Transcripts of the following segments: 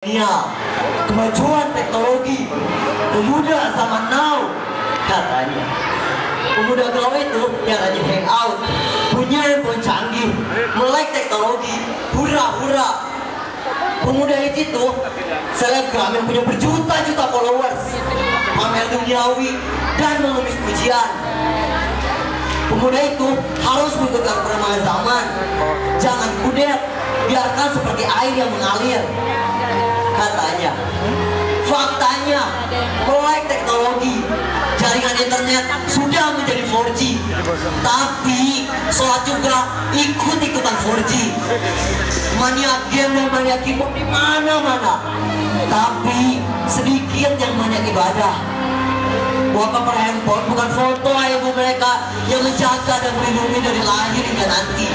Kemajuan teknologi, pemuda zaman now, katanya. Pemuda gaul itu yang rajin hangout, punya handphone canggih, melek teknologi, hura-hura. Pemuda itu selebgram yang punya berjuta-juta followers, pamer duniawi dan mengemis pujian. Pemuda itu harus mengikuti perkembangan zaman, jangan kudet, biarkan seperti air yang mengalir. Katanya, faktanya, melek teknologi, jaringan internet sudah menjadi 4G, tapi sholat juga ikut-ikutan 4G. Mania game dan mania keyboard di mana-mana, tapi sedikit yang banyak ibadah. Walaupun handphone bukan foto ibu mereka yang menjaga dan melindungi dari lahir hingga nanti,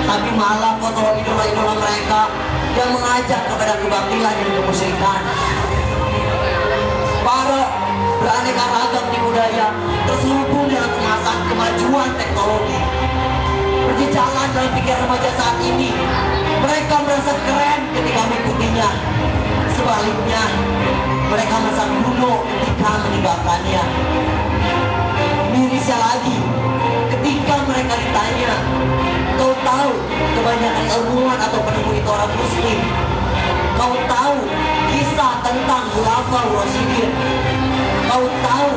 tapi malah foto idola-idola mereka yang mengajak kepada kebatilan dan kemusyrikan. Para beraneka ragam di budaya terselubung dalam kemasan kemajuan teknologi. Berjalan dalam pikiran remaja saat ini, mereka merasa keren ketika mengikutinya. Sebaliknya, mereka merasa kuno ketika meninggalkannya. Mirisnya lagi, ketika mereka ditanya, "Kau tahu kebanyakan ilmuwan atau penemu itu orang muslim? Kau tahu kisah tentang khulafaur rasyidin? Kau tahu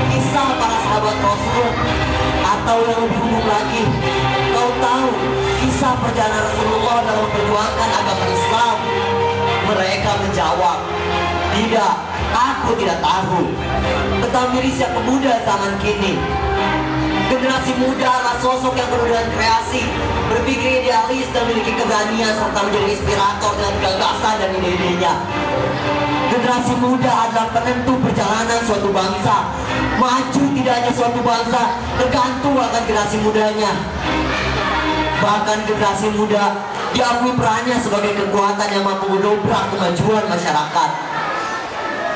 kisah para sahabat Rasul? Atau yang lebih umum lagi, kau tahu kisah perjalanan Rasulullah dalam memperjuangkan agama Islam?" Mereka menjawab, "Tidak, aku tidak tahu." Betapa mirisnya pemuda zaman kini. Generasi muda adalah sosok yang penuh dengan kreasi, berpikir idealis dan memiliki keberanian serta menjadi inspirator dengan gagasan dan ide-idenya. Generasi muda adalah penentu perjalanan suatu bangsa. Maju tidak hanya suatu bangsa tergantung akan generasi mudanya. Bahkan generasi muda diakui perannya sebagai kekuatan yang mampu mendobrak kemajuan masyarakat.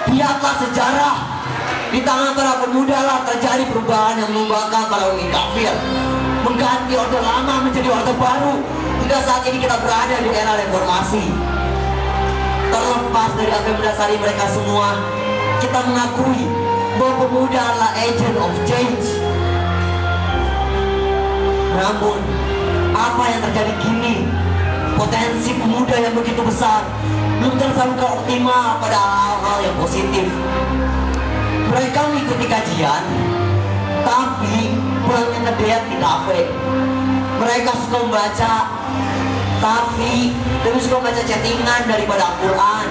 Lihatlah sejarah, di tangan para pemuda lah terjadi perubahan yang menumbangkan para umi kafir, mengganti orde lama menjadi orde baru, hingga saat ini kita berada di era reformasi. Terlepas dari apa yang mendasari mereka semua, kita mengakui bahwa pemuda adalah agent of change. Namun, apa yang terjadi kini? Potensi pemuda yang begitu besar belum tersalurkan optimal pada hal-hal yang positif. Mereka mengikuti kajian, tapi pulangnya ngedate di kafe. Mereka suka membaca, tapi lebih suka membaca chattingan daripada Al-Quran.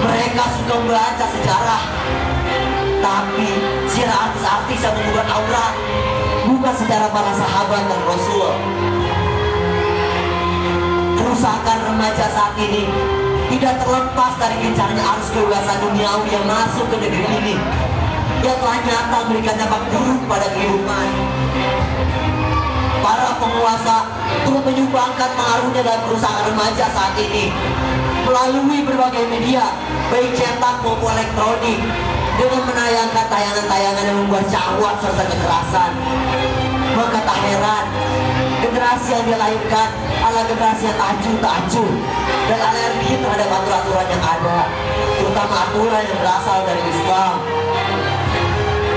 Mereka suka membaca sejarah, tapi sejarah artis-artis yang mengubah aurat, bukan sejarah para sahabat dan Rasul. Kerusakan remaja saat ini tidak terlepas dari gencarnya arus kebebasan duniawi yang masuk ke negeri ini, yang telah nyata memberikan dampak buruk pada kehidupan. Para penguasa turut menyumbangkan pengaruhnya dalam kerusakan remaja saat ini melalui berbagai media, baik cetak maupun elektronik, dengan menayangkan tayangan-tayangan yang membuat syahwat serta kekerasan. Maka tak heran generasi yang dilahirkan adalah generasi yang tak acuh dan alergi terhadap aturan-aturan yang ada, terutama aturan yang berasal dari Islam.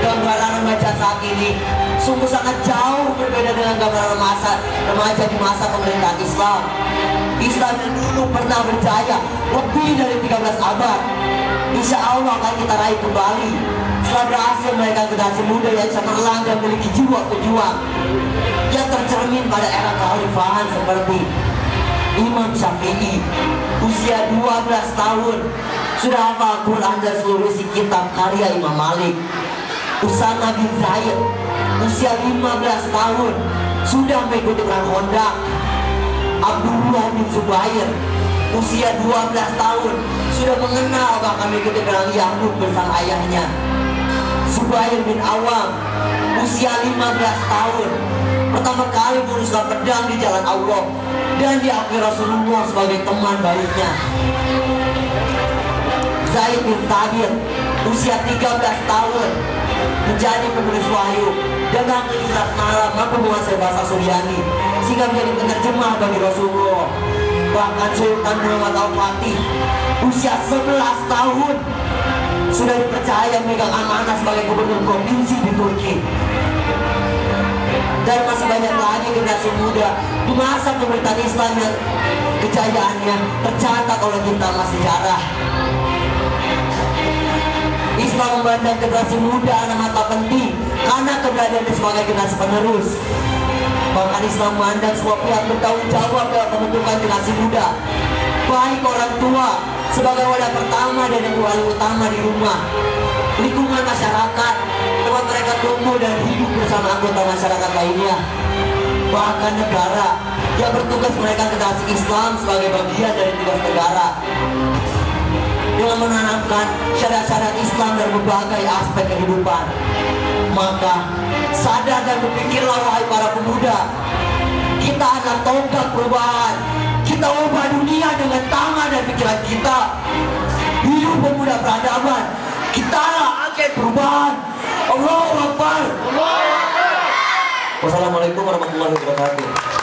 Gambaran remaja saat ini sungguh sangat jauh berbeda dengan gambaran remaja di masa pemerintahan Islam. Islam yang dulu pernah berjaya lebih dari 13 abad, insya Allah akan kita raih kembali setelah berhasil melahirkan generasi muda yang cemerlang dan memiliki jiwa pejuang yang tercermin pada era kekhalifahan seperti Imam Syafi'i, usia 12 tahun sudah hafal Quran dan seluruh isi kitab karya Imam Malik. Usama bin Zaid, usia 15 tahun sudah mengikuti perang Khandaq. Abdullah bin Zubair, usia 12 tahun sudah mengenal bahkan mengikuti perang Yahud bersama ayahnya. Zubair bin Awam, usia 15 tahun pertama kali menusukkan pedang di jalan Allah dan diakui Rasulullah sebagai teman baiknya. Zaid bin Thabit, usia 13 tahun menjadi penulis wahyu dan mengambil surat malam mampu menguasai bahasa Suryani sehingga menjadi penerjemah bagi Rasulullah. Bahkan Sultan Muhammad Al-Fatih usia 11 tahun sudah dipercaya memegang amanah sebagai gubernur provinsi di Turki. Dan masih banyak lagi generasi muda di masa pemerintahan Islam yang kejayaannya tercatat oleh kitab sejarah. Islam memandang generasi muda anak mata penting karena keberadaannya sebagai generasi penerus. Bahkan Islam memandang semua pihak bertanggung jawab dalam pembentukan generasi muda, baik orang tua sebagai wadah pertama dan yang paling utama di rumah, lingkungan masyarakat tempat mereka tumbuh dan hidup bersama anggota masyarakat lainnya, bahkan negara yang bertugas mereka generasi Islam sebagai bagian dari tugas negara dengan menanamkan syariat-syariat Islam dalam berbagai aspek kehidupan. Maka sadar dan berpikirlah wahai para pemuda, kita adalah tonggak perubahan. Kita ubah dunia dengan tangan dan pikiran kita. Hidup pemuda peradaban, kitalah agen perubahan. Allahu Akbar. Wassalamualaikum warahmatullahi wabarakatuh.